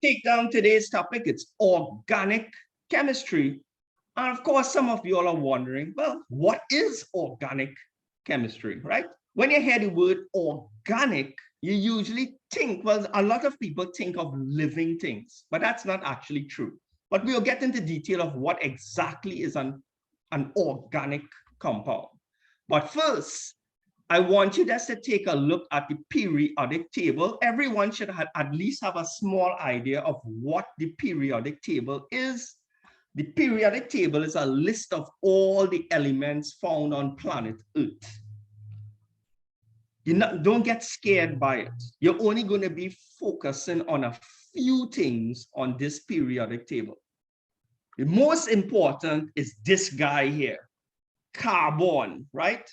take down today's topic. It's organic chemistry. And of course, some of you all are wondering, well, what is organic chemistry, right? When you hear the word organic, you usually think, well, a lot of people think of living things, but that's not actually true. But we'll get into detail of what exactly is an organic compound. But first, I want you just to take a look at the periodic table. Everyone should at least have a small idea of what the periodic table is. The periodic table is a list of all the elements found on planet Earth. Don't get scared by it. You're only going to be focusing on a few things on this periodic table. The most important is this guy here, carbon, right?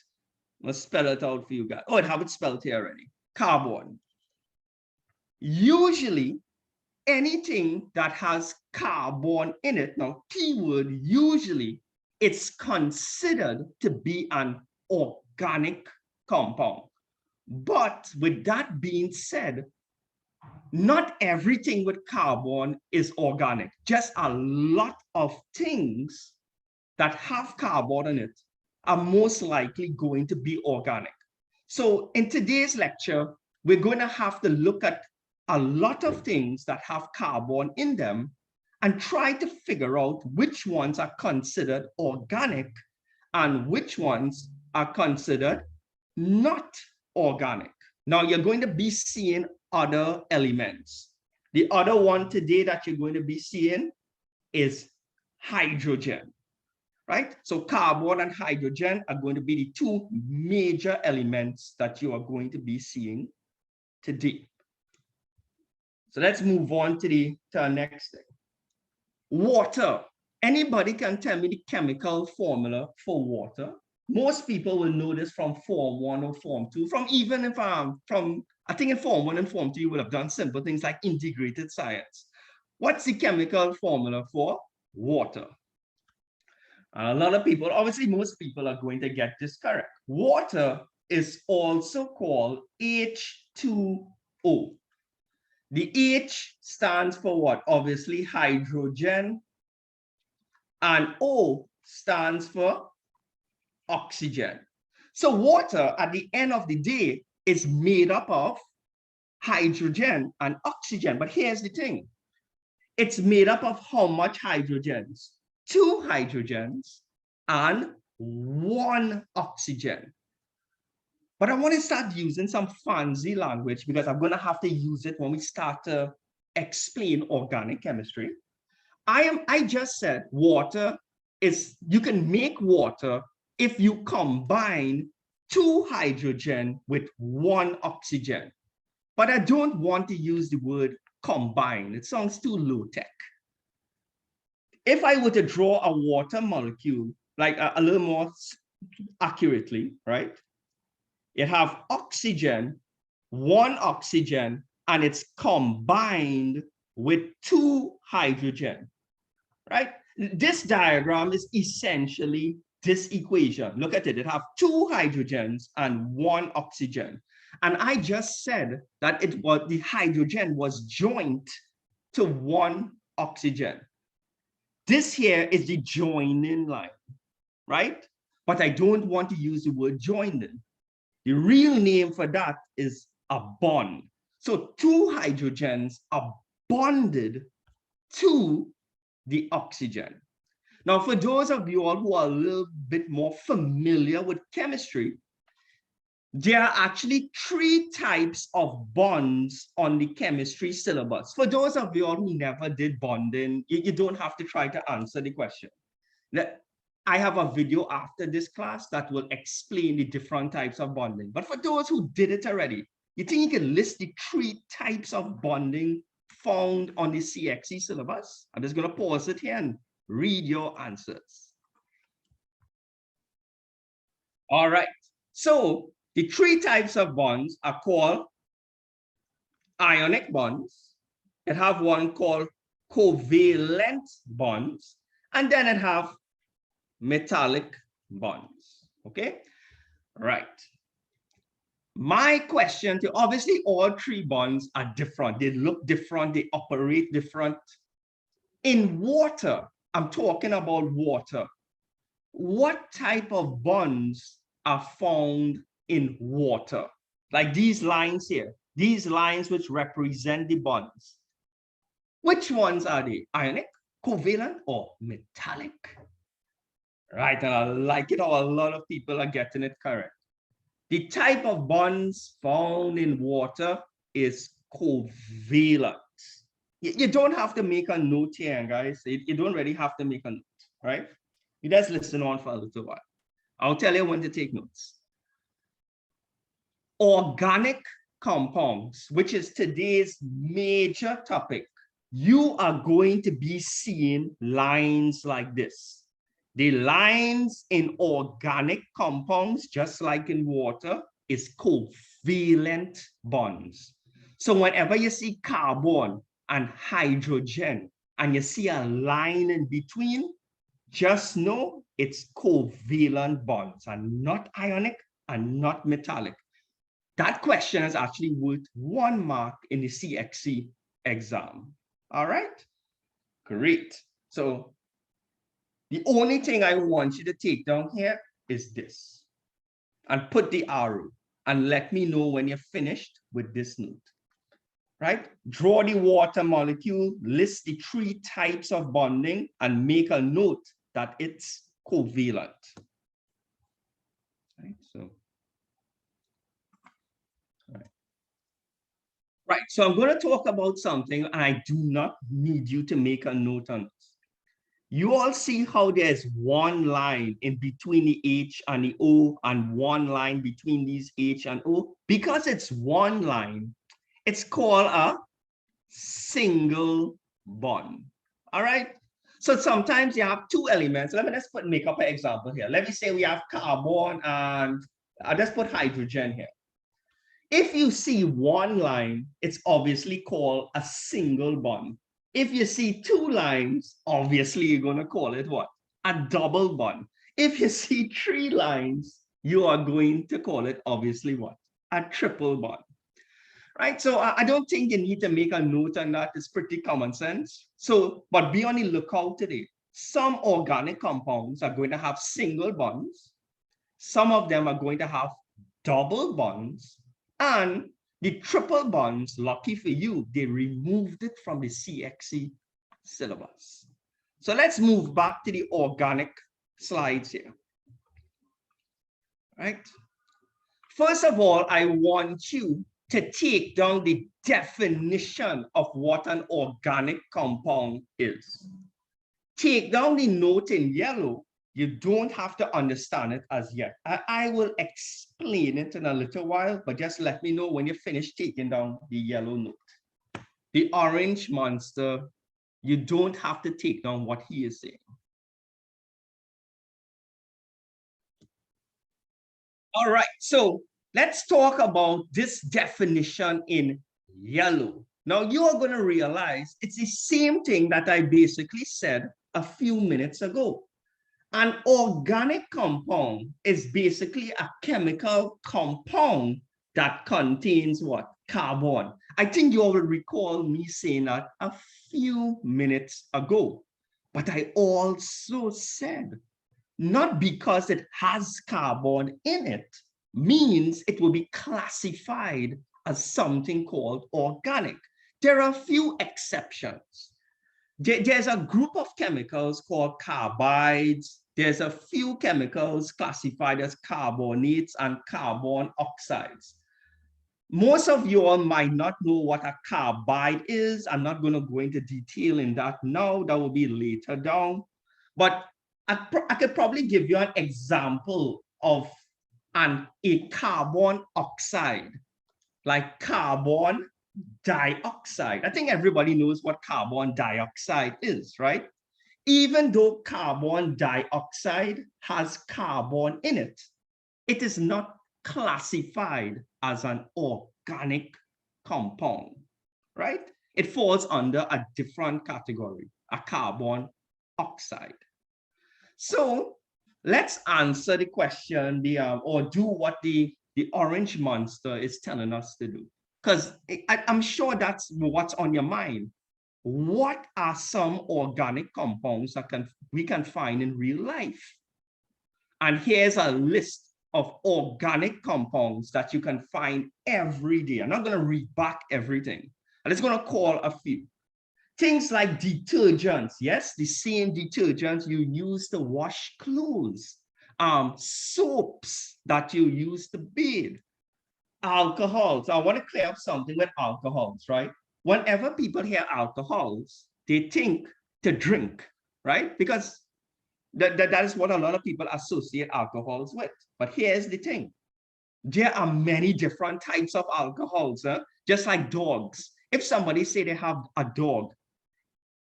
Let's spell it out for you guys. Oh, I have it spelled here already. Carbon. Usually, anything that has carbon in it, now keyword usually, it's considered to be an organic compound. But with that being said, not everything with carbon is organic. Just a lot of things that have carbon in it are most likely going to be organic. So in today's lecture, we're going to have to look at a lot of things that have carbon in them and try to figure out which ones are considered organic and which ones are considered not organic. Now you're going to be seeing other elements. The other one today that you're going to be seeing is hydrogen. Right? So carbon and hydrogen are going to be the two major elements that you are going to be seeing today. So let's move on to the next thing. Water. Anybody can tell me the chemical formula for water? Most people will know this from Form 1 or Form 2. From even if I think in Form 1 and Form 2, you would have done simple things like integrated science. What's the chemical formula for water? A lot of people, obviously most people are going to get this correct. Water is also called H2O. The H stands for what? Obviously hydrogen, and O stands for oxygen. So water at the end of the day is made up of hydrogen and oxygen. But here's the thing. It's made up of how much hydrogens? 2 hydrogens and 1 oxygen. But I want to start using some fancy language because I'm going to have to use it when we start to explain organic chemistry. I just said water is, you can make water if you combine 2 hydrogen with 1 oxygen. But I don't want to use the word combine. It sounds too low tech. If I were to draw a water molecule, like a little more accurately, right? You have oxygen, 1 oxygen, and it's combined with 2 hydrogen, right? This diagram is essentially this equation. Look at it. It has 2 hydrogens and 1 oxygen. And I just said that the hydrogen was joined to 1 oxygen. This here is the joining line, right? But I don't want to use the word joining. The real name for that is a bond. So 2 hydrogens are bonded to the oxygen. Now, for those of you all who are a little bit more familiar with chemistry, there are actually 3 types of bonds on the chemistry syllabus. For those of you all who never did bonding, you don't have to try to answer the question. I have a video after this class that will explain the different types of bonding. But for those who did it already, you think you can list the 3 types of bonding found on the CXC syllabus? I'm just going to pause it here and read your answers. All right. So the 3 types of bonds are called ionic bonds. It have one called covalent bonds, and then it have metallic bonds. Okay, right. My question to, obviously all three bonds are different. They look different, they operate different. In water, I'm talking about water. What type of bonds are found in water? Like these lines here, these lines which represent the bonds. Which ones are they? Ionic, covalent, or metallic? Right, and I like it how a lot of people are getting it correct. The type of bonds found in water is covalent. You don't have to make a note here, guys. You don't really have to make a note, right? You just listen on for a little while. I'll tell you when to take notes. Organic compounds, which is today's major topic, you are going to be seeing lines like this. The lines in organic compounds, just like in water, is covalent bonds. So whenever you see carbon and hydrogen and you see a line in between, just know it's covalent bonds and not ionic and not metallic. That question is actually worth 1 mark in the CXC exam. All right, great. So the only thing I want you to take down here is this, and put the arrow and let me know when you're finished with this note, right? Draw the water molecule, list the 3 types of bonding, and make a note that it's covalent. Right, so, right, so I'm going to talk about something, and I do not need you to make a note on this. You all see how there's one line in between the H and the O and one line between these H and O? Because it's one line, it's called a single bond. All right? So sometimes you have 2 elements. Let me just make up an example here. Let me say we have carbon and I'll just put hydrogen here. If you see one line, it's obviously called a single bond. If you see 2 lines, obviously you're going to call it what? A double bond. If you see 3 lines, you are going to call it obviously what? A triple bond. Right? So I don't think you need to make a note on that. It's pretty common sense. So, but be on the lookout today. Some organic compounds are going to have single bonds. Some of them are going to have double bonds. And the triple bonds, lucky for you, they removed it from the CXC syllabus. So let's move back to the organic slides here. Right? First of all, I want you to take down the definition of what an organic compound is. Take down the note in yellow. You don't have to understand it as yet. I will explain it in a little while, but just let me know when you finish taking down the yellow note. The orange monster, you don't have to take down what he is saying. All right, so let's talk about this definition in yellow. Now you are going to realize it's the same thing that I basically said a few minutes ago. An organic compound is basically a chemical compound that contains what? Carbon. I think you all will recall me saying that a few minutes ago. But I also said, not because it has carbon in it, means it will be classified as something called organic. There are a few exceptions. There's a group of chemicals called carbides. There's a few chemicals classified as carbonates and carbon oxides. Most of you all might not know what a carbide is. I'm not going to go into detail in that now. That will be later down. But I could probably give you an example of a carbon oxide, like carbon dioxide. I think everybody knows what carbon dioxide is, right? Even though carbon dioxide has carbon in it, it is not classified as an organic compound, right? It falls under a different category, a carbon oxide. So let's answer the question, or do what the the orange monster is telling us to do. Because I'm sure that's what's on your mind. What are some organic compounds that we can find in real life? And here's a list of organic compounds that you can find every day. I'm not going to read back everything. I'm just going to call a few. Things like detergents, yes, the same detergents you use to wash clothes, soaps that you use to bathe, alcohols. I want to clear up something with alcohols, right? Whenever people hear alcohols, they think to drink, right? Because that is what a lot of people associate alcohols with. But here's the thing. There are many different types of alcohols, just like dogs. If somebody say they have a dog,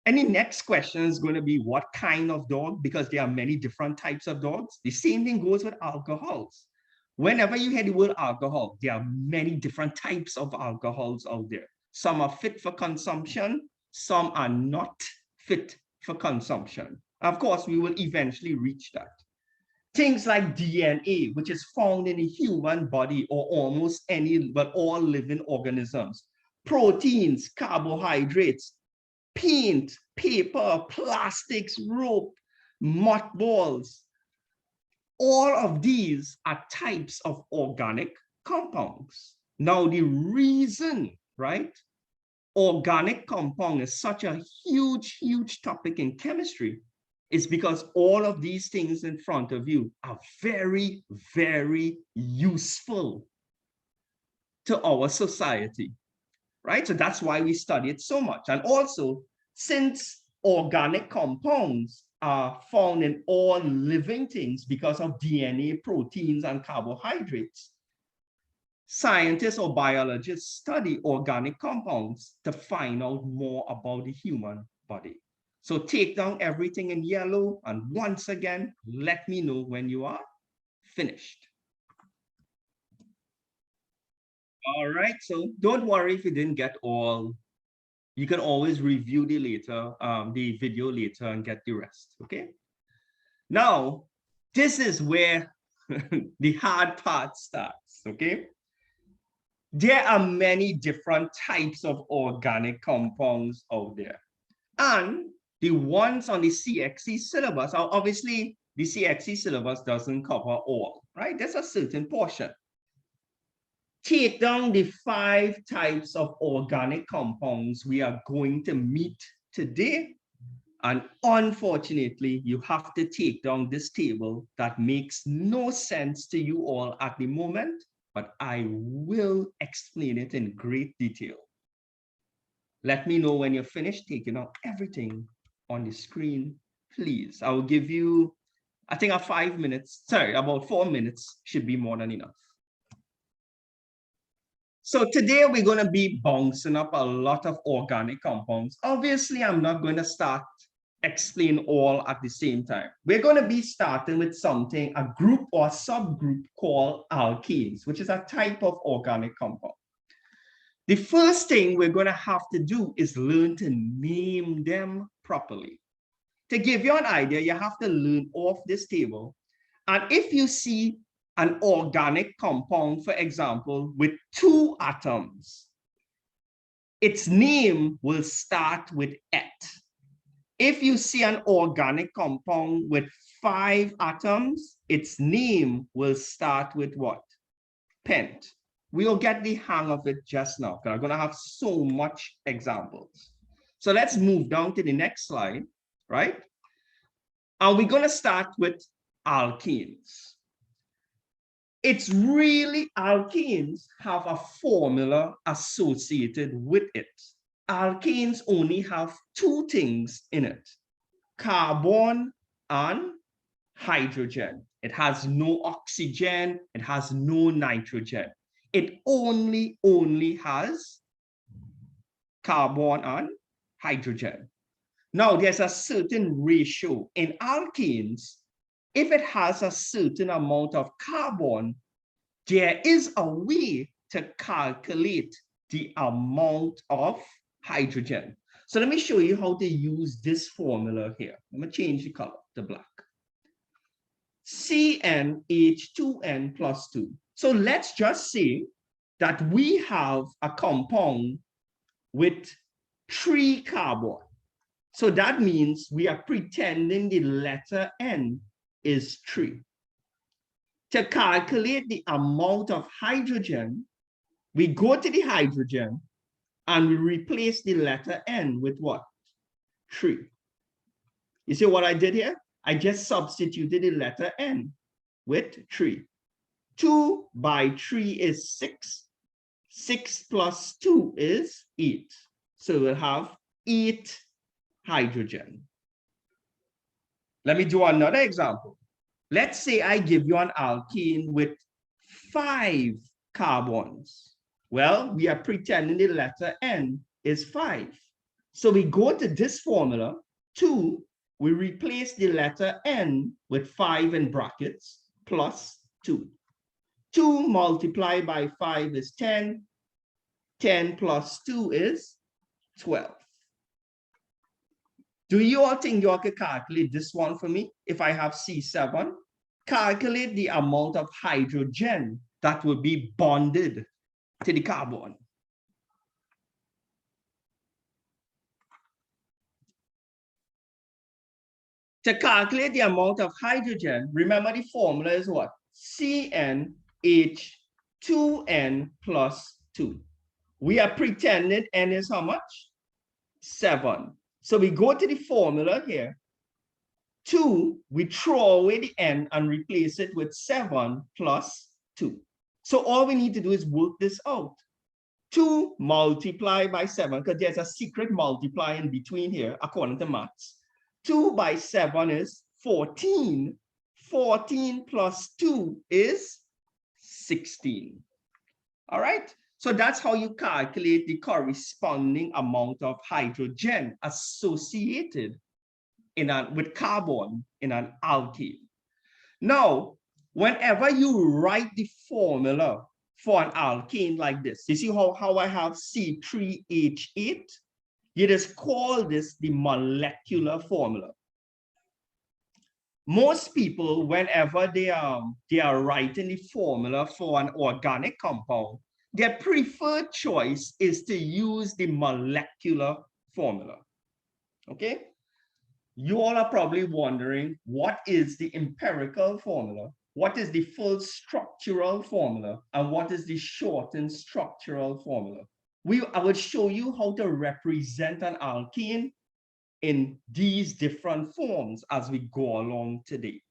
and the next question is going to be what kind of dog, because there are many different types of dogs. The same thing goes with alcohols. Whenever you hear the word alcohol, there are many different types of alcohols out there. Some are fit for consumption, some are not fit for consumption. Of course, we will eventually reach that. Things like DNA, which is found in the human body or almost any, but all living organisms. Proteins, carbohydrates, paint, paper, plastics, rope, mothballs. All of these are types of organic compounds. Now, the reason, right, organic compound is such a huge, huge topic in chemistry is because all of these things in front of you are very, very useful to our society, right? So that's why we study it so much. And also, since organic compounds are found in all living things because of DNA, proteins, and carbohydrates, scientists or biologists study organic compounds to find out more about the human body. So take down everything in yellow, and once again, let me know when you are finished. All right, so don't worry if you didn't get all. You can always review the video later and get the rest, okay? Now, this is where the hard part starts, okay? There are many different types of organic compounds out there. And the ones on the CXC syllabus are obviously the CXC syllabus doesn't cover all, right? There's a certain portion. Take down the 5 types of organic compounds we are going to meet today. And unfortunately, you have to take down this table that makes no sense to you all at the moment, but I will explain it in great detail. Let me know when you're finished taking out everything on the screen, please. I will give you, I think, about 4 minutes should be more than enough. So today we're going to be bouncing up a lot of organic compounds. Obviously, I'm not going to explain all at the same time. We're going to be starting with something, a group or subgroup called alkenes, which is a type of organic compound. The first thing we're going to have to do is learn to name them properly. To give you an idea, you have to learn off this table. And if you see an organic compound, for example, with 2 atoms, its name will start with et. If you see an organic compound with 5 atoms, its name will start with what? Pent. We'll get the hang of it just now, because I'm going to have so much examples. So let's move down to the next slide, right? And we're going to start with alkenes. It's really, alkenes have a formula associated with it. Alkenes only have 2 things in it, carbon and hydrogen. It has no oxygen, it has no nitrogen. It only has carbon and hydrogen. Now, there's a certain ratio in alkenes. If it has a certain amount of carbon, there is a way to calculate the amount of hydrogen. So let me show you how to use this formula here. I'm going to change the color to black. CnH2n plus 2. So let's just say that we have a compound with 3 carbon. So that means we are pretending the letter N is 3. To calculate the amount of hydrogen, we go to the hydrogen and we replace the letter N with what? 3. You see what I did here? I just substituted the letter N with 3. 2 by 3 is 6. 6 plus 2 is 8. So we'll have 8 hydrogen. Let me do another example. Let's say I give you an alkene with 5 carbons. Well, we are pretending the letter N is 5. So we go to this formula, 2, we replace the letter N with 5 in brackets, plus 2. 2 multiplied by 5 is 10. 10 plus 2 is 12. Do you all think you all could calculate this one for me? If I have C7, calculate the amount of hydrogen that will be bonded to the carbon. To calculate the amount of hydrogen, remember the formula is what? CnH2n plus 2. We are pretending N is how much? 7. So we go to the formula here. 2, we throw away the N and replace it with 7 plus 2. So all we need to do is work this out. 2 multiplied by 7, because there's a secret multiply in between here, according to maths. 2 by 7 is 14. 14 plus 2 is 16. All right? So that's how you calculate the corresponding amount of hydrogen associated with carbon in an alkene. Now, whenever you write the formula for an alkene like this, you see how I have C3H8? You just call this the molecular formula. Most people, whenever they are writing the formula for an organic compound, their preferred choice is to use the molecular formula. Okay? You all are probably wondering, what is the empirical formula? What is the full structural formula? And what is the shortened structural formula? I will show you how to represent an alkene in these different forms as we go along today.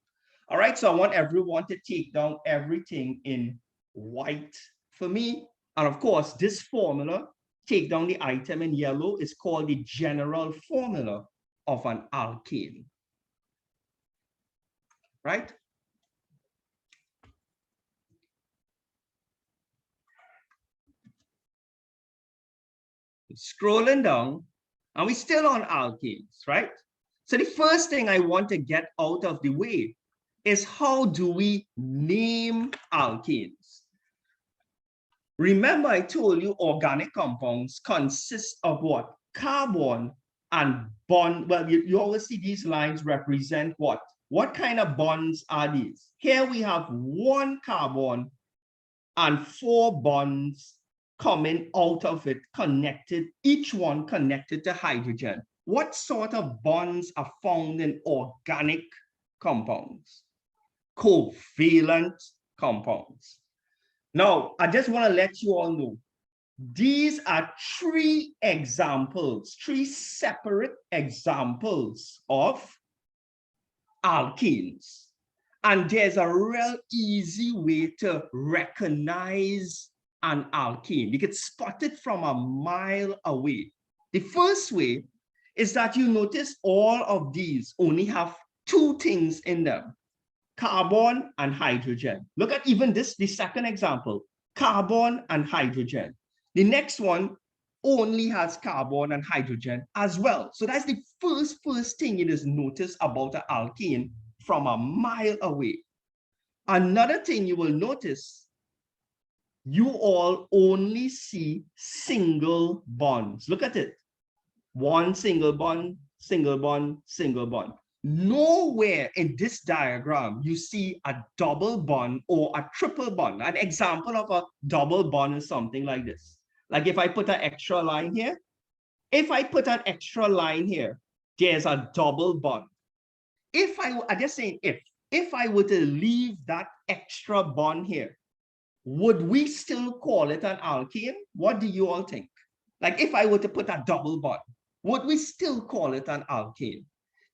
All right, so I want everyone to take down everything in white for me. And of course, this formula, take down the item in yellow, is called the general formula of an alkane. Right? Scrolling down, and we're still on alkanes, right? So the first thing I want to get out of the way is, how do we name alkanes? Remember, I told you organic compounds consist of what? Carbon and bond. Well, you always see these lines represent what? What kind of bonds are these? Here we have 1 carbon and 4 bonds coming out of it, connected, each one connected to hydrogen. What sort of bonds are found in organic compounds? Covalent compounds. Now, I just want to let you all know, these are 3 examples, 3 separate examples of alkenes. And there's a real easy way to recognize an alkene. You can spot it from a mile away. The first way is that you notice all of these only have 2 things in them: carbon and hydrogen. Look at even this, the second example, carbon and hydrogen. The next one only has carbon and hydrogen as well. So that's the first thing you just notice about an alkene from a mile away. Another thing you will notice, you all only see single bonds. Look at it. 1 single bond, single bond, single bond. nowhere in this diagram you see a double bond or a triple bond. An example of a double bond is something like this. Like if I put an extra line here, if I put an extra line here, there's a double bond. I'm just saying if I were to leave that extra bond here, would we still call it an alkene? What do you all think? Like if I were to put a double bond, would we still call it an alkene?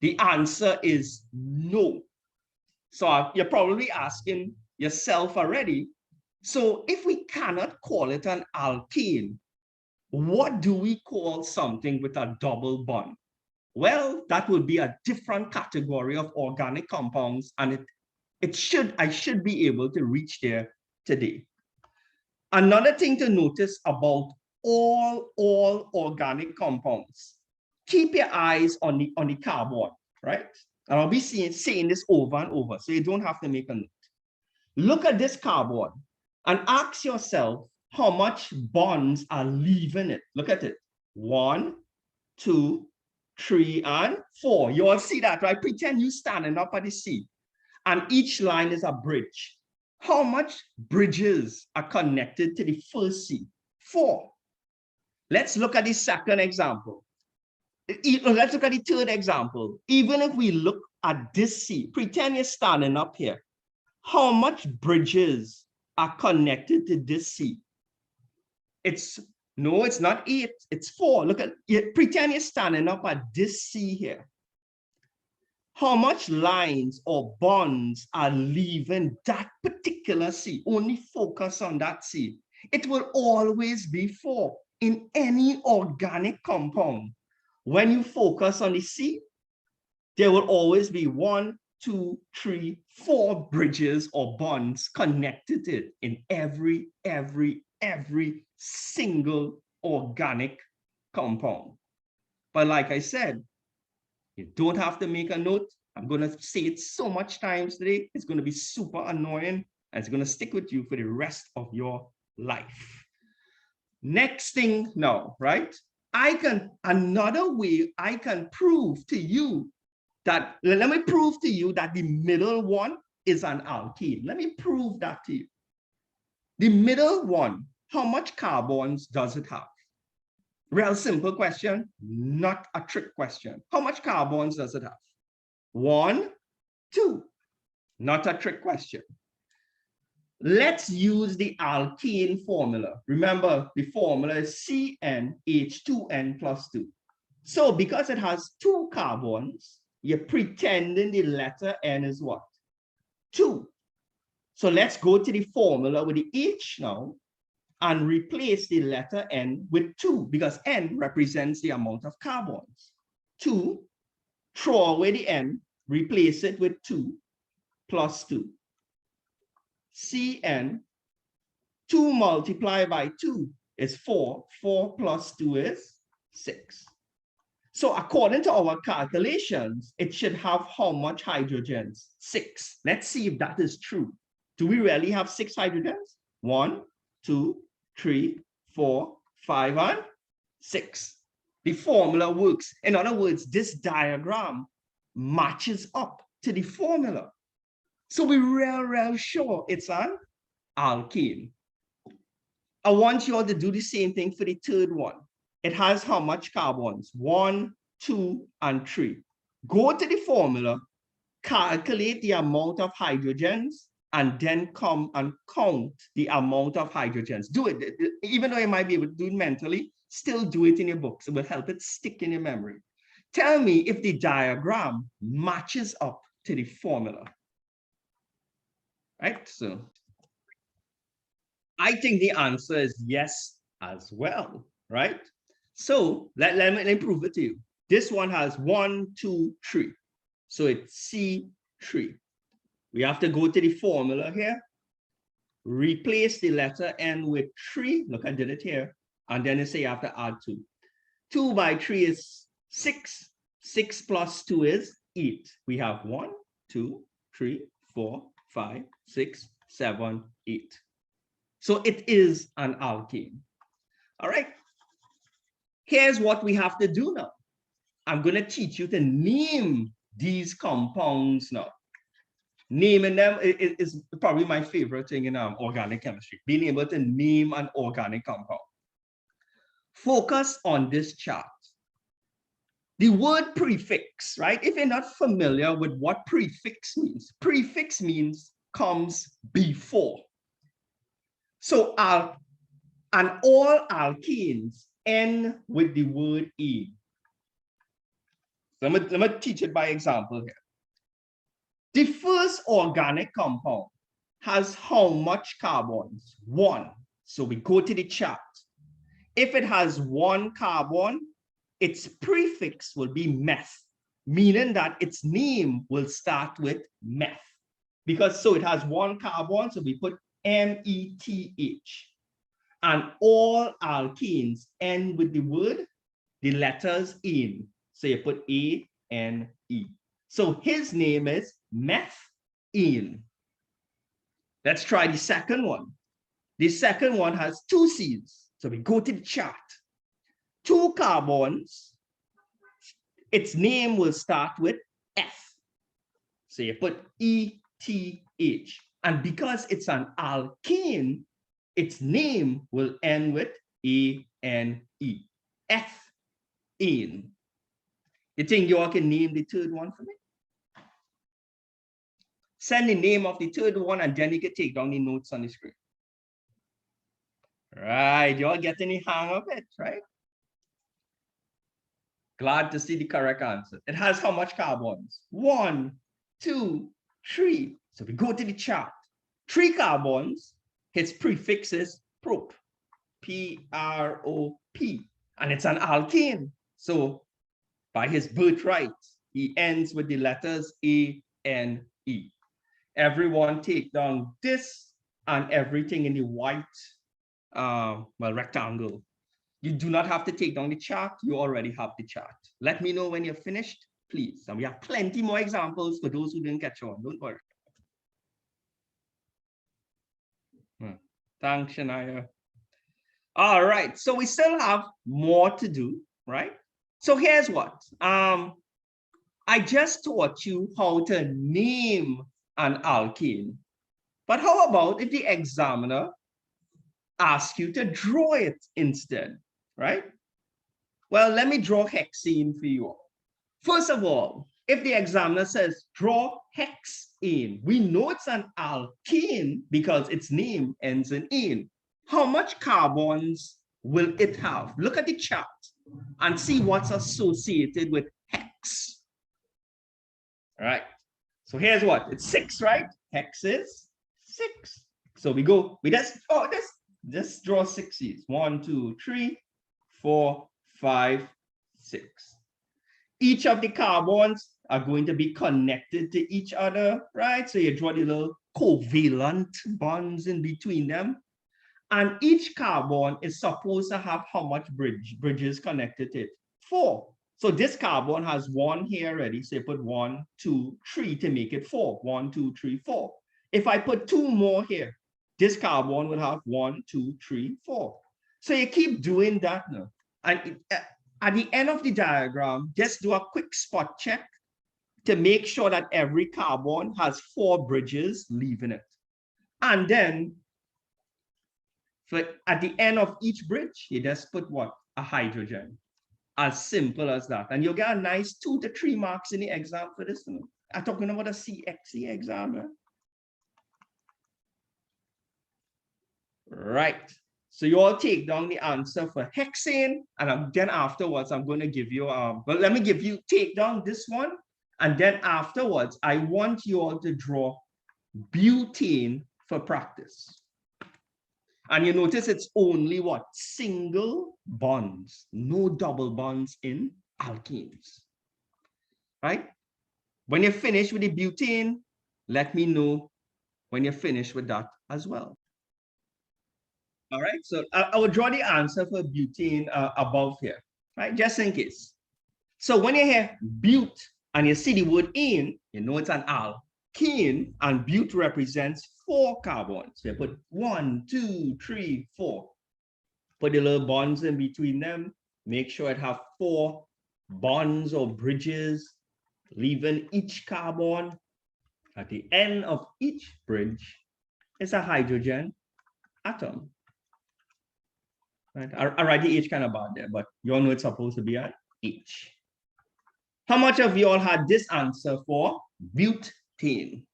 The answer is no. So you're probably asking yourself already, so if we cannot call it an alkene, what do we call something with a double bond? Well, that would be a different category of organic compounds, and I should be able to reach there today. Another thing to notice about all organic compounds, keep your eyes on the carbon, right? And I'll be saying this over and over, so you don't have to make a note. Look at this carbon and ask yourself how much bonds are leaving it. Look at it. 1, 2, 3, and 4. You all see that, right? Pretend you're standing up at the sea, and each line is a bridge. How much bridges are connected to the first C? 4. Let's look at the second example. Let's look at the third example. Even if we look at this C, pretend you're standing up here. How much bridges are connected to this C? No, it's not 8, it's 4. Look at, pretend you're standing up at this C here. How much lines or bonds are leaving that particular C? Only focus on that C. It will always be 4 in any organic compound. When you focus on the C, there will always be 1, 2, 3, 4 bridges or bonds connected to it in every single organic compound. But like I said, you don't have to make a note. I'm going to say it so much times today, it's going to be super annoying, and it's going to stick with you for the rest of your life. Next thing now, right? Another way I can prove to you that, let me prove to you that the middle one is an alkene. Let me prove that to you. The middle one, how much carbons does it have? Real simple question, not a trick question. How much carbons does it have? 1, 2, not a trick question. Let's use the alkene formula. Remember, the formula is CnH2n plus 2. So because it has 2 carbons, you're pretending the letter N is what? 2. So let's go to the formula with the H now and replace the letter N with 2, because N represents the amount of carbons. 2, throw away the N, replace it with 2 plus 2. Cn, 2 multiplied by 2 is 4. 4 plus 2 is 6. So according to our calculations, it should have how much hydrogens? 6. Let's see if that is true. Do we really have 6 hydrogens? 1, 2, 3, 4, 5, and 6. The formula works. In other words, this diagram matches up to the formula. So we're real sure it's an alkene. I want you all to do the same thing for the third one. It has how much carbons? 1, 2, and 3. Go to the formula, calculate the amount of hydrogens, and then come and count the amount of hydrogens. Do it. Even though you might be able to do it mentally, still do it in your books. It will help it stick in your memory. Tell me if the diagram matches up to the formula. Right? So I think the answer is yes as well, right? So let me prove it to you. This one has 1, 2, 3. So it's C3. We have to go to the formula here, replace the letter N with 3. Look, I did it here. And then you say you have to add 2. 2 by 3 is 6. 6 plus 2 is 8. We have 1, 2, 3, 4, 5, 6, 7, 8. So it is an alkene. All right. Here's what we have to do now. I'm going to teach you to name these compounds now. Naming them is probably my favorite thing in organic chemistry, being able to name an organic compound. Focus on this chart. The word prefix, right? If you're not familiar with what prefix means comes before. So all alkenes end with the word "ene." Let me teach it by example here. The first organic compound has how much carbons? 1. So we go to the chart. If it has 1 carbon, its prefix will be meth, meaning that its name will start with meth. Because so it has 1 carbon, so we put METH. And all alkenes end with the letters "ene." So you put ANE. So his name is methane. Let's try the second one. The second one has 2 C's. So we go to the chart. 2 carbons. Its name will start with F. So you put ETH. And because it's an alkane, its name will end with ANE. Ethane. You think you all can name the third one for me? Send the name of the third one, and then you can take down the notes on the screen. Right, you all getting the hang of it, right? Glad to see the correct answer. It has how much carbons? 1, 2, 3. So we go to the chart. 3 carbons, its prefix is prop, P-R-O-P, and it's an alkane. So by his birthright, he ends with the letters A-N-E. Everyone take down this and everything in the white rectangle. You do not have to take down the chart. You already have the chart. Let me know when you're finished, please. And we have plenty more examples for those who didn't catch on. Don't worry. Thanks, Shania. All right, so we still have more to do, right? So here's what. I just taught you how to name an alkene. But how about if the examiner asks you to draw it instead, right? Well, let me draw hexane for you all. First of all, if the examiner says draw hexane, we know it's an alkene because its name ends in ene. How much carbons will it have? Look at the chart and see what's associated with hex. All right. So here's what, it's 6, right? Hex is 6. So we just draw 6 C's. 1, 2, 3, 4, 5, 6. Each of the carbons are going to be connected to each other, right? So you draw the little covalent bonds in between them. And each carbon is supposed to have how much bridges connected to it? 4. So this carbon has 1 here already. So you put 1, 2, 3 to make it 4. 1, 2, 3, 4. If I put 2 more here, this carbon will have 1, 2, 3, 4. So you keep doing that now. And at the end of the diagram, just do a quick spot check to make sure that every carbon has 4 bridges leaving it. And then at the end of each bridge, you just put what? A hydrogen. As simple as that. And you'll get a nice 2 to 3 marks in the exam for this one. I'm talking about a CXC exam. Right. So you all take down the answer for hexane, and then afterwards, I'm going to give you, but let me take down this one. And then afterwards, I want you all to draw butane for practice. And you notice it's only what? Single bonds, no double bonds in alkenes, right? When you're finished with the butane, let me know when you're finished with that as well. All right, so I will draw the answer for butane above here, right? Just in case. So when you hear but and you see the word ene, you know it's an alkene, and but represents 4 carbons. So you put 1, 2, 3, 4. Put the little bonds in between them. Make sure it have 4 bonds or bridges leaving each carbon at the end of each bridge is a hydrogen atom. Right? I write the H kind of bad there, but you all know it's supposed to be an H. How much of you all had this answer for butane?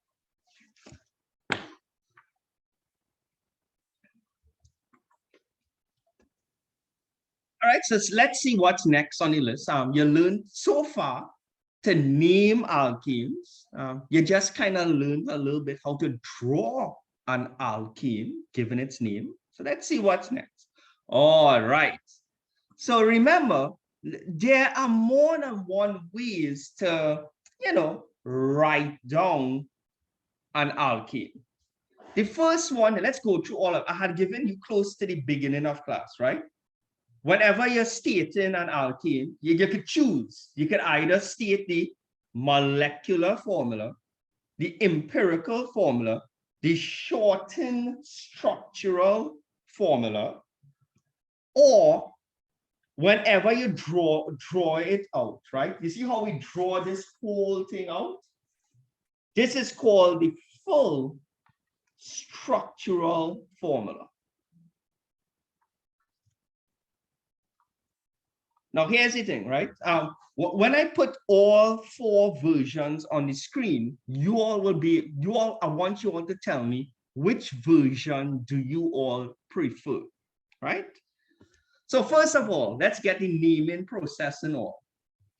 All right, so let's see what's next on the list. You learned so far to name alkenes. You just kind of learned a little bit how to draw an alkene given its name. So let's see what's next. All right. So remember, there are more than one ways to, write down an alkene. The first one, let's go through all of I had given you close to the beginning of class, right? Whenever you're stating an alkene, you could choose. You could either state the molecular formula, the empirical formula, the shortened structural formula, or whenever you draw it out, right? You see how we draw this whole thing out? This is called the full structural formula. Now, here's the thing, right? When I put all 4 versions on the screen, I want you all to tell me which version do you all prefer, right? So first of all, let's get the naming process and all.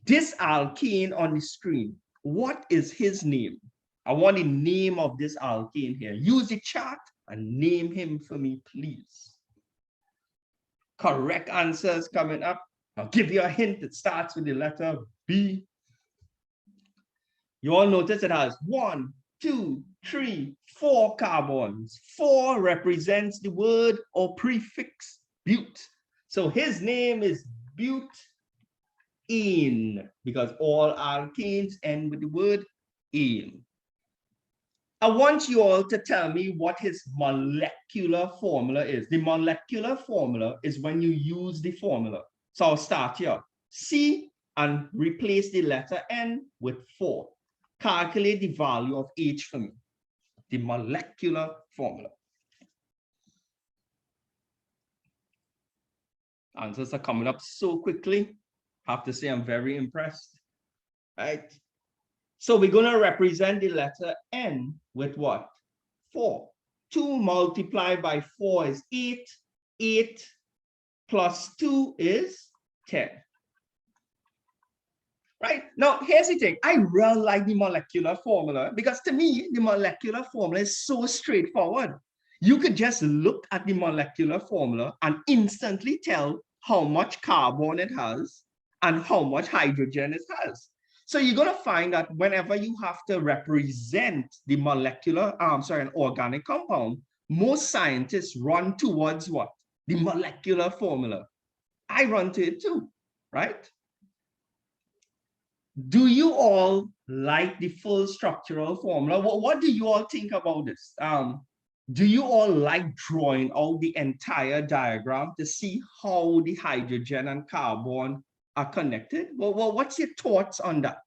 This alkene on the screen, what is his name? I want the name of this alkene here. Use the chart and name him for me, please. Correct answers coming up. I'll give you a hint. It starts with the letter B. You all notice it has 1, 2, 3, 4 carbons. 4 represents the word or prefix but. So his name is butane because all alkanes end with the word ane. I want you all to tell me what his molecular formula is. The molecular formula is when you use the formula. So I'll start here. C and replace the letter N with 4. Calculate the value of H for me. The molecular formula. Answers are coming up so quickly. I have to say I'm very impressed. Right? So we're going to represent the letter N with what? 4. 2 multiplied by 4 is 8. 8 plus 2 is 10. Right? Now, here's the thing. I really like the molecular formula because to me, the molecular formula is so straightforward. You could just look at the molecular formula and instantly tell how much carbon it has and how much hydrogen it has. So you're going to find that whenever you have to represent the molecular, an organic compound, most scientists run towards what? The molecular formula. I run to it too, right? Do you all like the full structural formula? What do you all think about this? Do you all like drawing out the entire diagram to see how the hydrogen and carbon are connected? Well, what's your thoughts on that?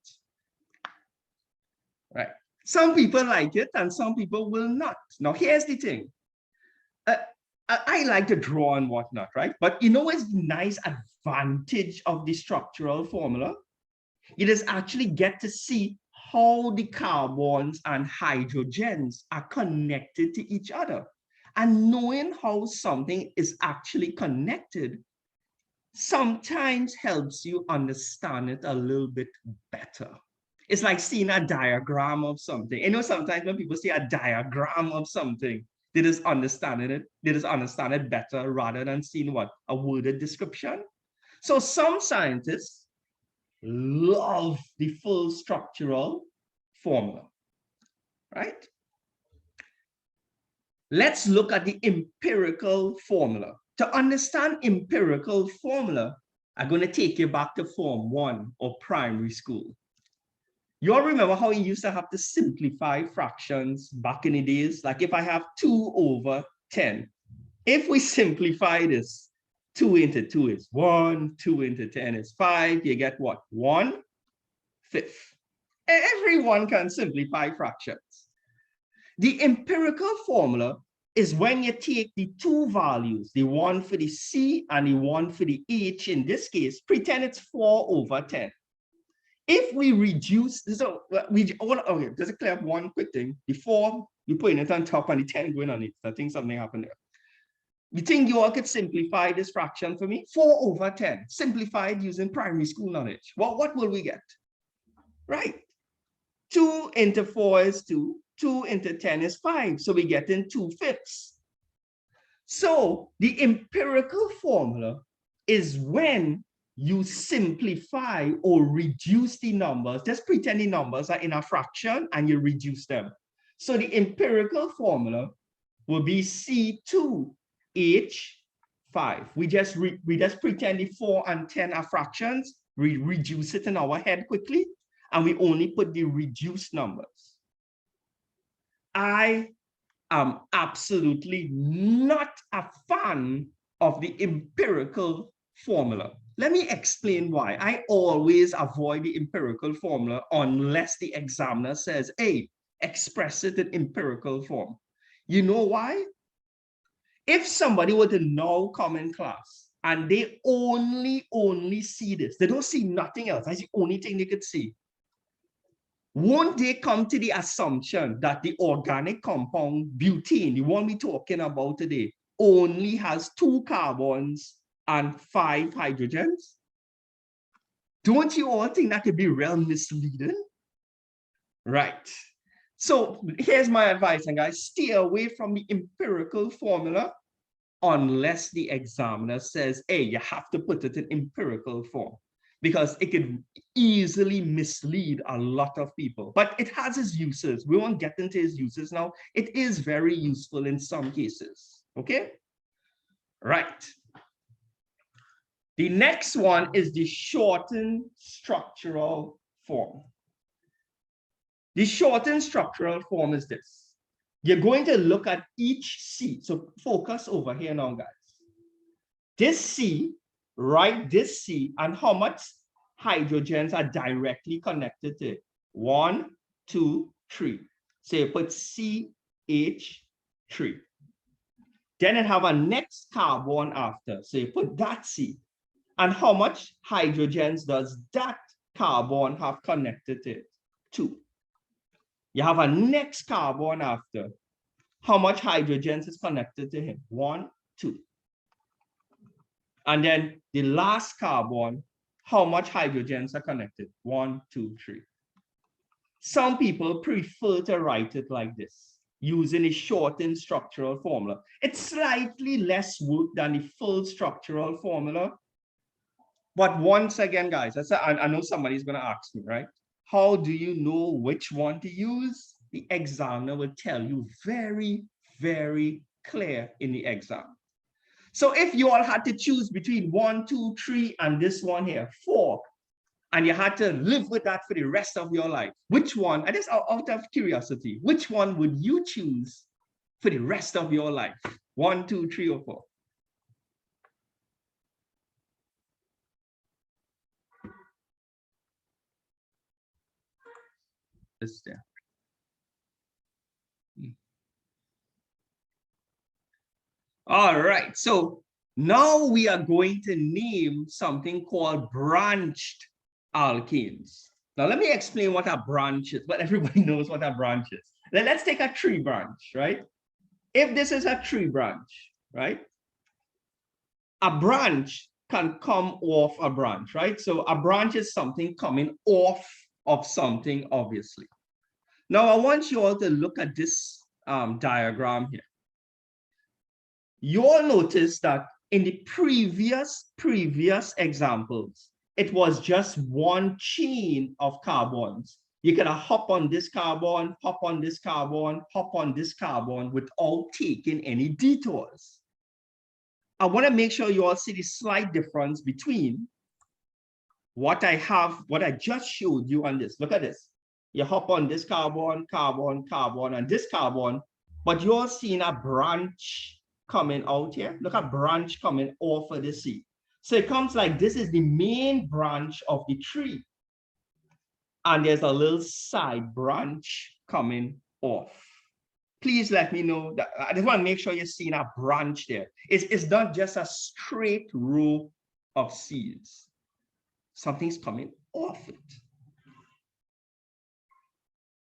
Right. Some people like it and some people will not. Now, here's the thing. I like to draw and whatnot, right? But you know what's the nice advantage of the structural formula? It is actually get to see how the carbons and hydrogens are connected to each other. And knowing how something is actually connected sometimes helps you understand it a little bit better. It's like seeing a diagram of something. You know, sometimes when people see a diagram of something, they just understand it better rather than seeing what? A worded description. So some scientists love the full structural formula, right? Let's look at the empirical formula. To understand empirical formula, I'm going to take you back to Form 1 or primary school. You all remember how we used to have to simplify fractions back in the days? Like if I have 2 over 10, if we simplify this, 2 into 2 is 1, 2 into 10 is 5, you get what? 1/5. Everyone can simplify fractions. The empirical formula is when you take the two values, the one for the C and the one for the H in this case, pretend it's 4/10. If we reduce, so okay, just to clear up one quick thing. The 4, you putting it on top and the 10 going on it. I think something happened there. You think you all could simplify this fraction for me? 4/10, simplified using primary school knowledge. Well, what will we get? Right. 2 into 4 is 2. 2 into 10 is 5. So we get in 2/5. So the empirical formula is when you simplify or reduce the numbers, just pretend the numbers are in a fraction and you reduce them. So the empirical formula will be C2H5. We just pretend the 4 and 10 are fractions, we reduce it in our head quickly, and we only put the reduced numbers. I am absolutely not a fan of the empirical formula. Let me explain why. I always avoid the empirical formula unless the examiner says, hey, express it in empirical form. You know why? If somebody were to now come in class and they only see this, they don't see nothing else, that's the only thing they could see. Won't they come to the assumption that the organic compound butane, the one we're talking about today, only has 2 carbons and 5 hydrogens? Don't you all think that could be real misleading? Right. So here's my advice, and guys, stay away from the empirical formula unless the examiner says, hey, you have to put it in empirical form, because it could easily mislead a lot of people. But it has its uses. We won't get into its uses now. It is very useful in some cases. Okay? Right. The next one is the shortened structural form. The shortened structural form is this. You're going to look at each C. So focus over here now, guys. This C, write this C and how much hydrogens are directly connected to it. 1, 2, 3. So you put CH3. Then it have a next carbon after. So you put that C. And how much hydrogens does that carbon have connected to it? 2. You have a next carbon after. How much hydrogens is connected to him? 1, 2. And then the last carbon, how much hydrogens are connected? 1, 2, 3. Some people prefer to write it like this, using a shortened structural formula. It's slightly less work than the full structural formula. But once again, guys, I know somebody's going to ask me, right? How do you know which one to use? The examiner will tell you very, very clear in the exam. So if you all had to choose between 1, 2, 3, and this one here, 4, and you had to live with that for the rest of your life, which one, and just out of curiosity, which one would you choose for the rest of your life? 1, 2, 3, or 4? This there. All right, so now we are going to name something called branched alkenes. Now let me explain what a branch is, but everybody knows what a branch is. Let's take a tree branch, right? If this is a tree branch, right? A branch can come off a branch, right? So a branch is something coming off of something, obviously. Now I want you all to look at this diagram here. You all notice that in the previous examples, it was just one chain of carbons. You can hop on this carbon, hop on this carbon, hop on this carbon without taking any detours. I want to make sure you all see the slight difference between what I have, what I just showed you on this. Look at this. You hop on this carbon, carbon, carbon, and this carbon, but you're seeing a branch coming out here. Look at branch coming off of the seed. So it comes like this is the main branch of the tree. and there's a little side branch coming off. Please let me know that I just want to make sure you're seeing a branch there. It's not just a straight row of C's. Something's coming off it.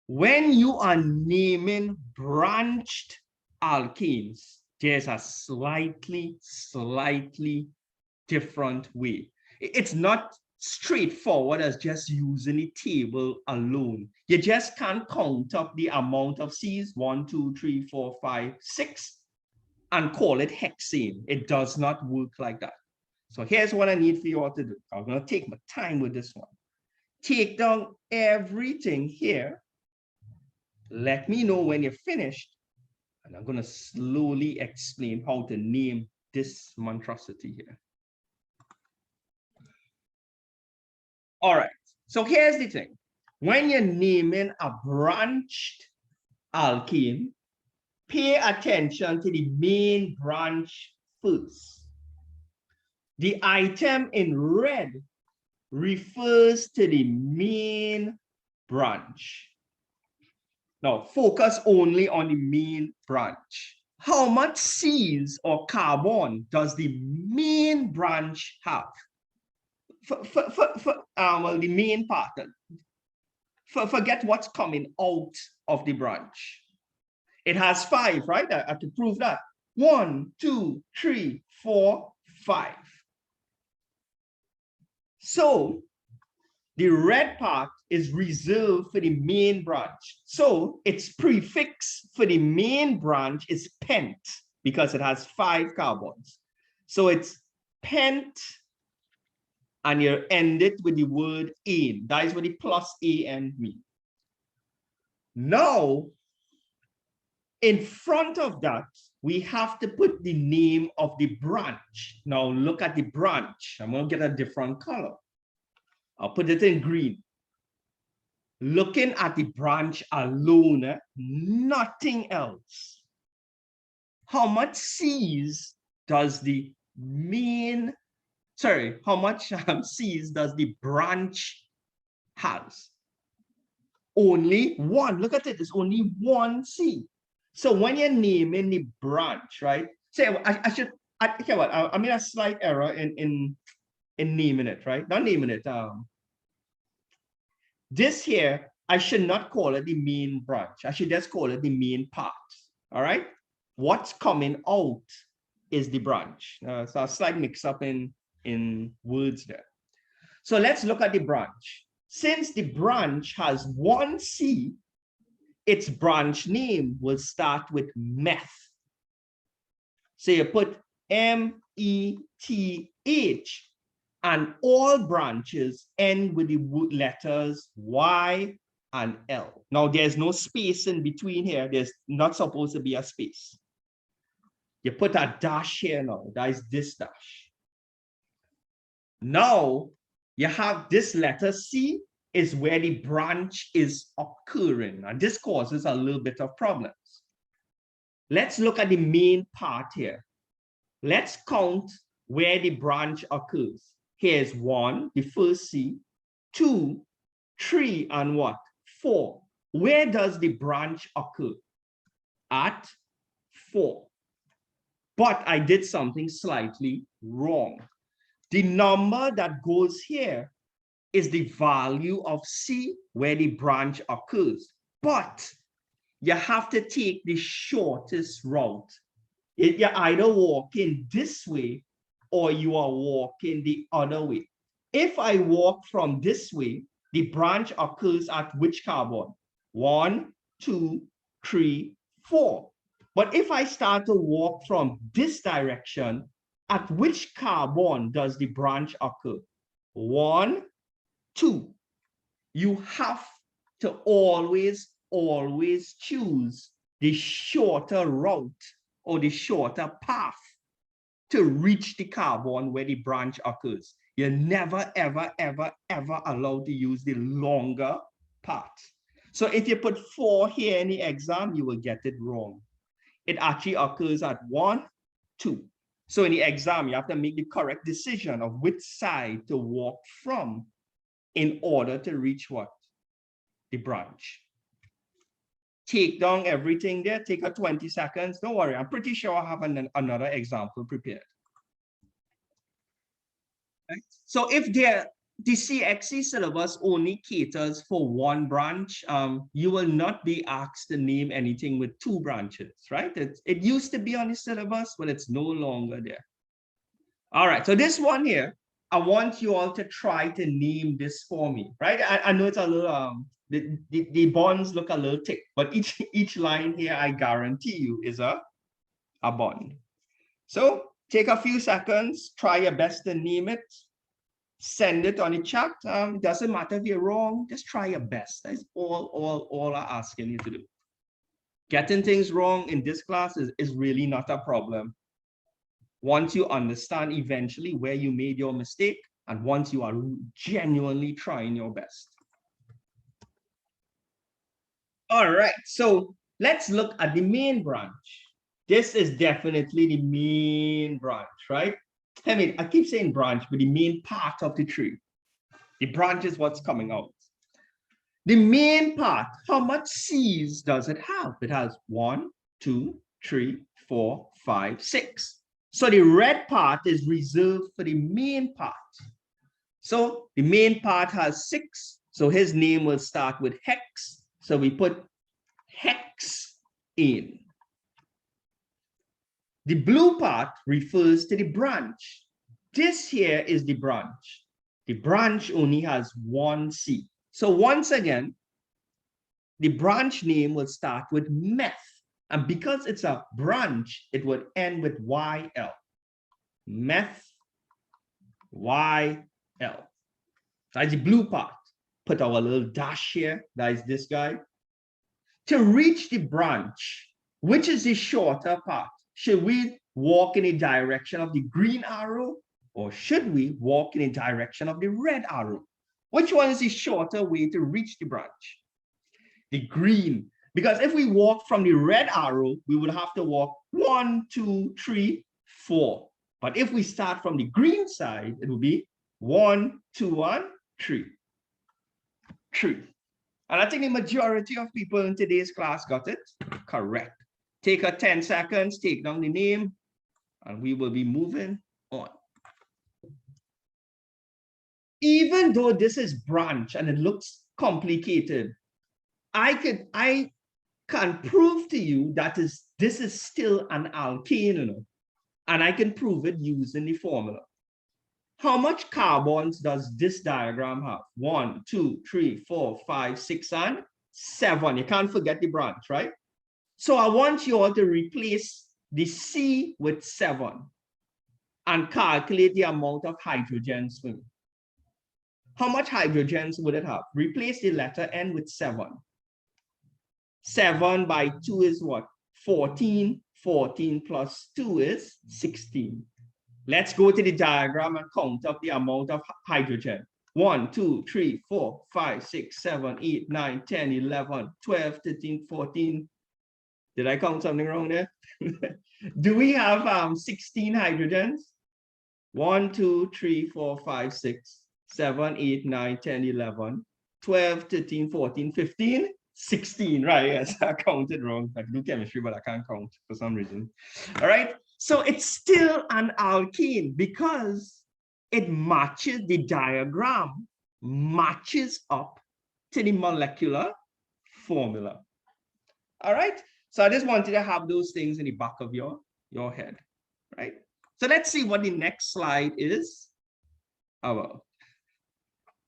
When you are naming branched alkanes, there's a slightly different way. It's not straightforward as just using the table alone. You just can't count up the amount of C's, 1, 2, 3, 4, 5, 6, and call it hexane. It does not work like that. So here's what I need for you all to do. I'm going to take my time with this one. Take down everything here. Let me know when you're finished, and I'm going to slowly explain how to name this monstrosity here. All right, so here's the thing. When you're naming a branched alkane, pay attention to the main branch first. The item in red refers to the main branch. Now, focus only on the main branch. How much C's or carbon does the main branch have? Well, the main part. Forget what's coming out of the branch. It has 5, right? I have to prove that. 1, 2, 3, 4, 5. So the red part is reserved for the main branch. So its prefix for the main branch is pent because it has 5 carbons. So it's pent, and you end it with the word ane. That is what the plus AN means. Now, in front of that, we have to put the name of the branch. Now look at the branch. I'm going to get a different color. I'll put it in green. Looking at the branch alone, nothing else. How much C's does the main, how much C's does the branch has? Only 1. Look at it, it's only 1 C. So when you're naming the branch, right? Say, I made a slight error in naming it, right? Not naming it. This here, I should not call it the main branch. I should just call it the main part. All right. What's coming out is the branch. So a slight mix up in words there. So let's look at the branch. Since the branch has 1 C, its branch name will start with meth. So you put METH, and all branches end with the letters Y and L. Now there's no space in between here. There's not supposed to be a space. You put a dash here now. That is this dash. Now you have this letter C is where the branch is occurring, and this causes a little bit of problems. Let's look at the main part here. Let's count where the branch occurs. Here's 1, the first C, 2, 3, and what? 4. Where does the branch occur? At 4. But I did something slightly wrong. The number that goes here is the value of C where the branch occurs. But you have to take the shortest route. You're either walking this way or you are walking the other way. If I walk from this way, the branch occurs at which carbon? 1, 2, 3, 4. But if I start to walk from this direction, at which carbon does the branch occur? 1, 2. You have to always choose the shorter route or the shorter path to reach the carbon where the branch occurs. You're never, ever, ever, ever allowed to use the longer path. So if you put 4 here in the exam, you will get it wrong. It actually occurs at 1, 2. So in the exam, you have to make the correct decision of which side to walk from in order to reach what? the branch. Take down everything there, take a 20 seconds. Don't worry, I'm pretty sure I have another example prepared. Right? So if the CXC syllabus only caters for one branch, you will not be asked to name anything with two branches, right? It used to be on the syllabus, but it's no longer there. All right, so this one here, I want you all to try to name this for me, right? I know it's a little, the bonds look a little thick, but each line here, I guarantee you, is a bond. So take a few seconds, try your best to name it, send it on the chat. It doesn't matter if you're wrong, just try your best. That's all I'm asking you to do. Getting things wrong in this class is really not a problem. Once you understand eventually where you made your mistake, and once you are genuinely trying your best. All right, so let's look at the main branch. This is definitely the main branch, right? I mean, I keep saying branch, but the main part of the tree. The branch is what's coming out. The main part, how much C's does it have? It has 1, 2, 3, 4, 5, 6. So the red part is reserved for the main part. So the main part has 6. So his name will start with hex. So we put Hexane. The blue part refers to the branch. This here is the branch. The branch only has 1 C. So once again, the branch name will start with meth. And because it's a branch, it would end with YL. Meth, YL. That's the blue part. Put our little dash here. That is this guy. To reach the branch, which is the shorter part, should we walk in the direction of the green arrow, or should we walk in the direction of the red arrow? Which one is the shorter way to reach the branch? The green. Because if we walk from the red arrow, we would have to walk 1, 2, 3, 4. But if we start from the green side, it will be 1, 2, 1, 3. 3. And I think the majority of people in today's class got it correct. Take a 10 seconds, take down the name, and we will be moving on. Even though this is branch and it looks complicated, I can prove to you that this is still an alkane, you know, and I can prove it using the formula. How much carbons does this diagram have? 1, 2, 3, 4, 5, 6, and 7. You can't forget the branch, right? So I want you all to replace the C with 7 and calculate the amount of hydrogens for me. How much hydrogens would it have? Replace the letter N with 7. 7 by 2 is what? 14. 14 plus 2 is 16. Let's go to the diagram and count up the amount of hydrogen. 1, 2, 3, 4, 5, 6, 7, 8, 9, 10, 11, 12, 13, 14. Did I count something wrong there? Do we have 16 hydrogens? 1, 2, 3, 4, 5, 6, 7, 8, 9, 10, 11, 12, 13, 14, 15, 16. Right, yes, I counted wrong. I do chemistry, but I can't count for some reason. All right, so it's still an alkene because it matches, the diagram matches up to the molecular formula. All right, so I just wanted to have those things in the back of your head, right? So let's see what the next slide is about.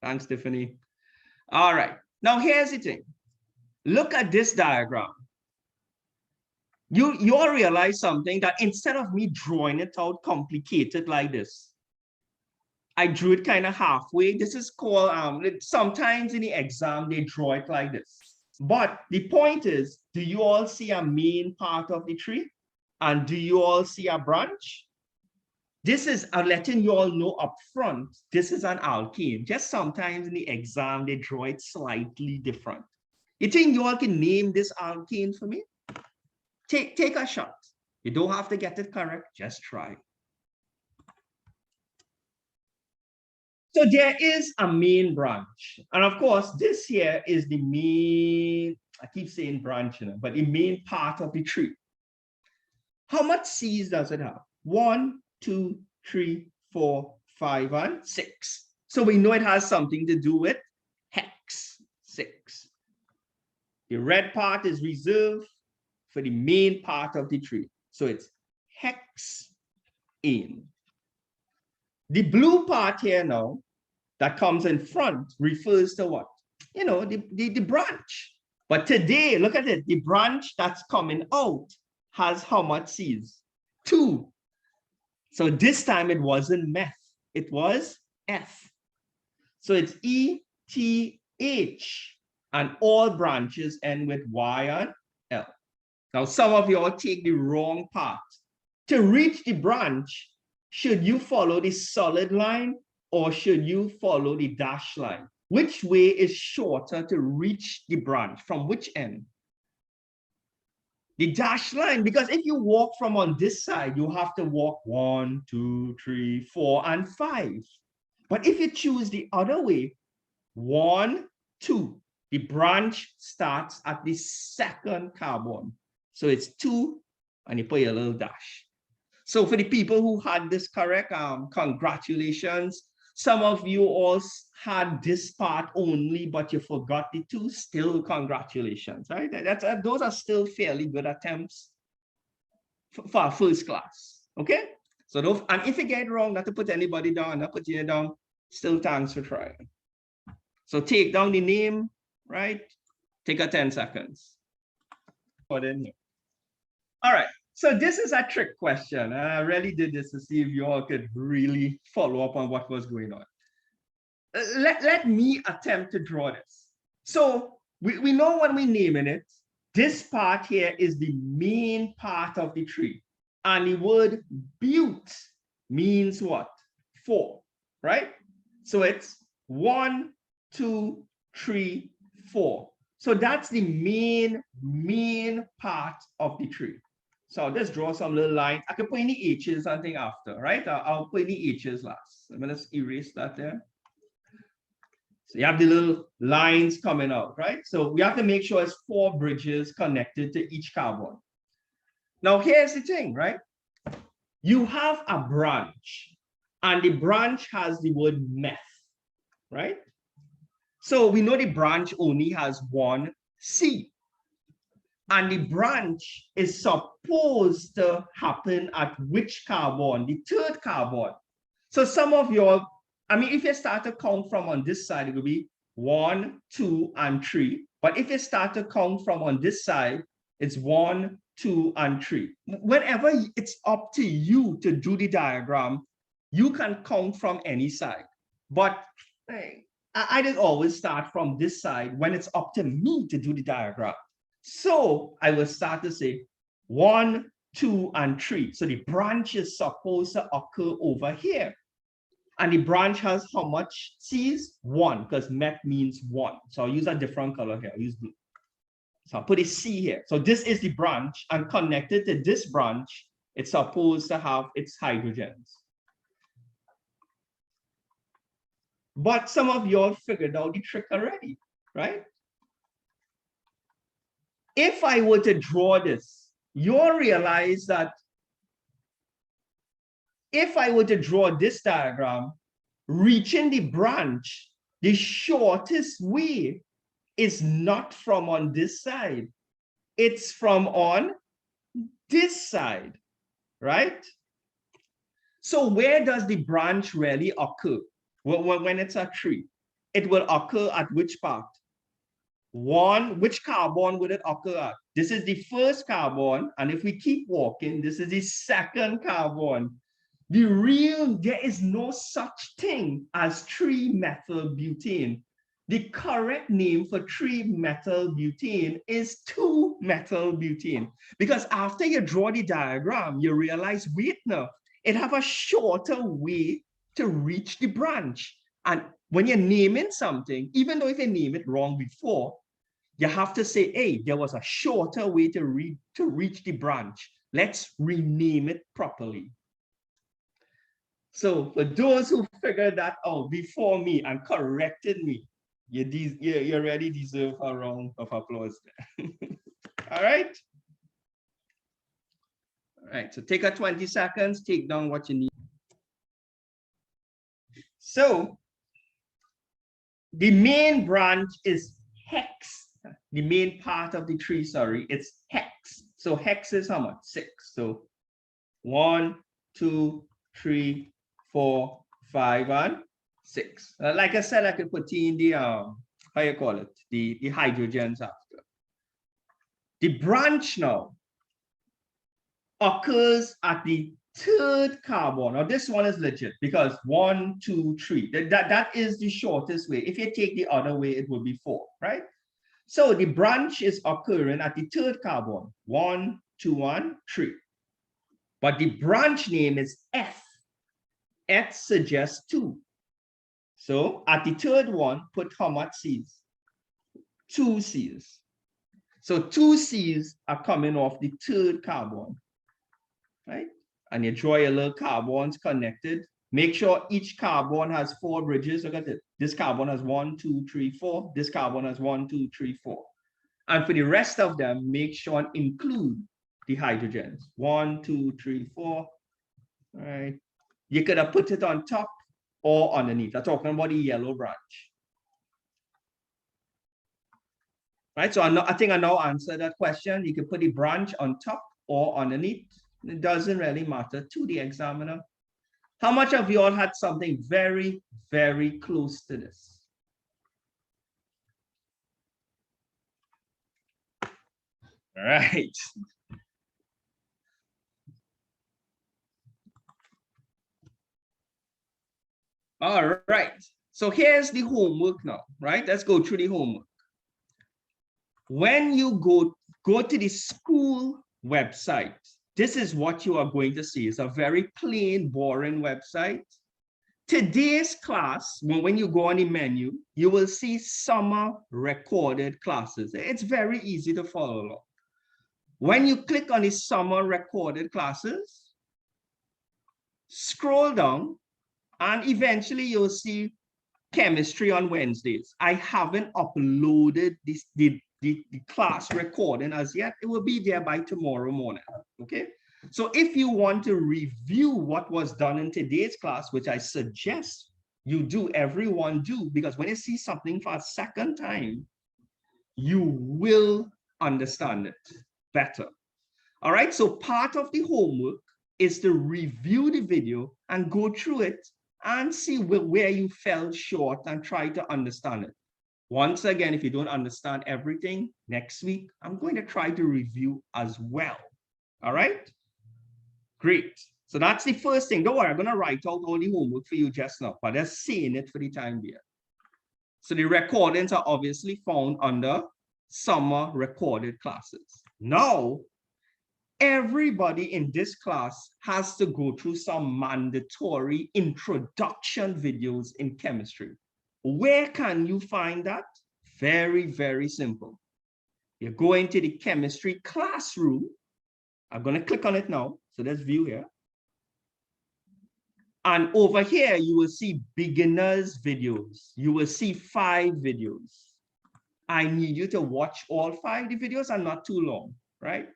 Thanks, Tiffany. All right, now here's the thing. Look at this diagram. You all realize something, that instead of me drawing it out complicated like this, I drew it kind of halfway. This is called, sometimes in the exam, they draw it like this. But the point is, do you all see a main part of the tree? And do you all see a branch? This is, I'm letting you all know up front, this is an alkene. Just sometimes in the exam, they draw it slightly different. You think you all can name this alkene for me? Take a shot. You don't have to get it correct, just try. So there is a main branch. And of course, this here is the main, I keep saying branch, but the main part of the tree. How much seeds does it have? 1, 2, 3, 4, 5, and 6. So we know it has something to do with hex 6. The red part is reserved for the main part of the tree. So it's hexane. The blue part here now that comes in front refers to what? You know, the branch. But today, look at it. The branch that's coming out has how much seeds? 2. So this time it wasn't meth. It was F. So it's ETH. And all branches end with Y and L. Now, some of you all take the wrong path. To reach the branch, should you follow the solid line or should you follow the dashed line? Which way is shorter to reach the branch? From which end? The dashed line, because if you walk from on this side, you have to walk 1, 2, 3, 4, and 5. But if you choose the other way, 1, 2, the branch starts at the second carbon. So it's 2, and you put your little dash. So for the people who had this correct, congratulations. Some of you all had this part only, but you forgot the 2. Still, congratulations, right? Those are still fairly good attempts for first class, okay? So, and if you get it wrong, not to put anybody down, not put you down, still thanks for trying. So take down the name, right? Take a 10 seconds. Put in here. All right. So this is a trick question. I really did this to see if you all could really follow up on what was going on. Let me attempt to draw this. So we know when we naming it, this part here is the main part of the tree. And the word but means what? 4, right? So it's 1, 2, 3, 4. So that's the main part of the tree. So I'll just draw some little lines. I can put any H's something after, right? I'll put any H's last. I'm gonna erase that there. So you have the little lines coming out, right? So we have to make sure it's 4 bridges connected to each carbon. Now here's the thing, right? You have a branch, and the branch has the word meth, right? So we know the branch only has 1 seed. And the branch is supposed to happen at which carbon? The 3rd carbon. So some of your, I mean, if you start to count from on this side, it will be 1, 2, and 3. But if you start to count from on this side, it's 1, 2, and 3. Whenever it's up to you to do the diagram, you can count from any side. But I didn't always start from this side when it's up to me to do the diagram. So I will start to say 1, 2, and 3. So the branch is supposed to occur over here. And the branch has how much seeds? 1, because meth means 1. So I'll use a different color here. I'll use blue. So I'll put a C here. So this is the branch, and connected to this branch, it's supposed to have its hydrogens. But some of y'all figured out the trick already, right? If I were to draw this, you'll realize that if I were to draw this diagram, reaching the branch, the shortest way is not from on this side. It's from on this side, right? So where does the branch really occur? When it's a tree, it will occur at which part? 1, which carbon would it occur at? This is the 1st carbon, and if we keep walking, this is the 2nd carbon. There is no such thing as 3-methylbutane. The correct name for 3-methylbutane is 2-methylbutane. Because after you draw the diagram, you realize, wait now, it have a shorter way to reach the branch. And when you're naming something, even though if you name it wrong before, you have to say, hey, there was a shorter way to reach the branch. Let's rename it properly. So for those who figured that out before me and corrected me, you already deserve a round of applause there. All right. All right, so take a 20 seconds, take down what you need. So the main branch is hex. The main part of the tree, sorry, it's hex. So hex is how much? 6. So 1, 2, 3, 4, 5, and 6. Like I said, I could put in the how you call it, the hydrogens after. The branch now occurs at the 3rd carbon. Now this one is legit because 1, 2, 3. That is the shortest way. If you take the other way, it will be 4, right? So the branch is occurring at the 3rd carbon. 1, 2, and 3. But the branch name is F. F suggests 2. So at the 3rd one, put how much C's? 2 C's. So 2 C's are coming off the 3rd carbon, right? And you draw your little carbons connected. Make sure each carbon has 4 bridges. Look at it. This carbon has 1, 2, 3, 4. This carbon has 1, 2, 3, 4. And for the rest of them, make sure and include the hydrogens. 1, 2, 3, 4. All right. You could have put it on top or underneath. I'm talking about the yellow branch. Right. So I think I now answered that question. You can put the branch on top or underneath. It doesn't really matter to the examiner. How much of you all had something very, very close to this? All right. All right. So here's the homework now, right? Let's go through the homework. When you go to the school website, this is what you are going to see. It's a very plain, boring website. Today's class, when you go on the menu, you will see summer recorded classes. It's very easy to follow along. When you click on the summer recorded classes, scroll down, and eventually you'll see chemistry on Wednesdays. I haven't uploaded the class recording as yet. It will be there by tomorrow morning, okay? So if you want to review what was done in today's class, which I suggest you do, everyone do, because when you see something for a second time, you will understand it better. All right, so part of the homework is to review the video and go through it and see where you fell short and try to understand it. Once again, if you don't understand everything, next week, I'm going to try to review as well. All right? Great. So that's the first thing. Don't worry, I'm going to write out all the homework for you just now, but just seeing it for the time being. So the recordings are obviously found under summer recorded classes. Now, everybody in this class has to go through some mandatory introduction videos in chemistry. Where can you find that? Very, very simple. You go into the chemistry classroom. I'm going to click on it now. So let's view here. And over here, you will see beginners videos. You will see 5 videos. I need you to watch all 5. The videos are not too long, right?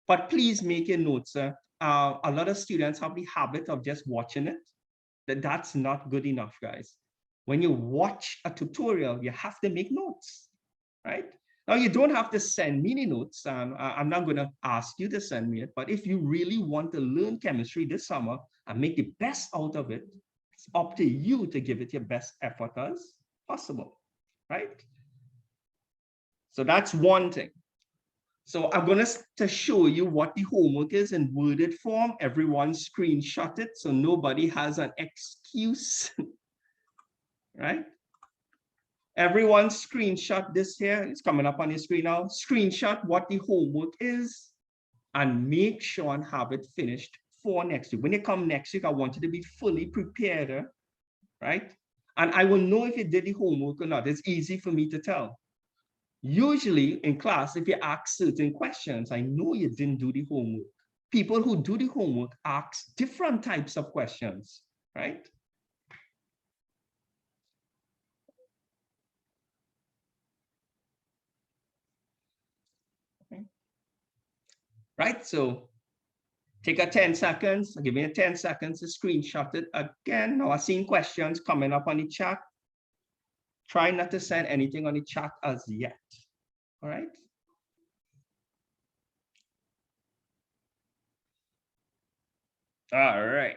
But please make your notes. A lot of students have the habit of just watching it. That's not good enough, guys. When you watch a tutorial, you have to make notes, right? Now, you don't have to send me any notes. I'm not going to ask you to send me it. But if you really want to learn chemistry this summer and make the best out of it, it's up to you to give it your best effort as possible, right? So that's one thing. So I'm going to show you what the homework is in worded form. Everyone screenshot it so nobody has an excuse, right? Everyone screenshot this here. It's coming up on your screen now. Screenshot what the homework is and make sure and have it finished for next week. When you come next week, I want you to be fully prepared, right? And I will know if you did the homework or not. It's easy for me to tell. Usually in class, if you ask certain questions, I know you didn't do the homework. People who do the homework ask different types of questions. right? Right, so take a 10 seconds, give me a 10 seconds to screenshot it again. Now I've seen questions coming up on the chat. Try not to send anything on the chat as yet, all right? All right.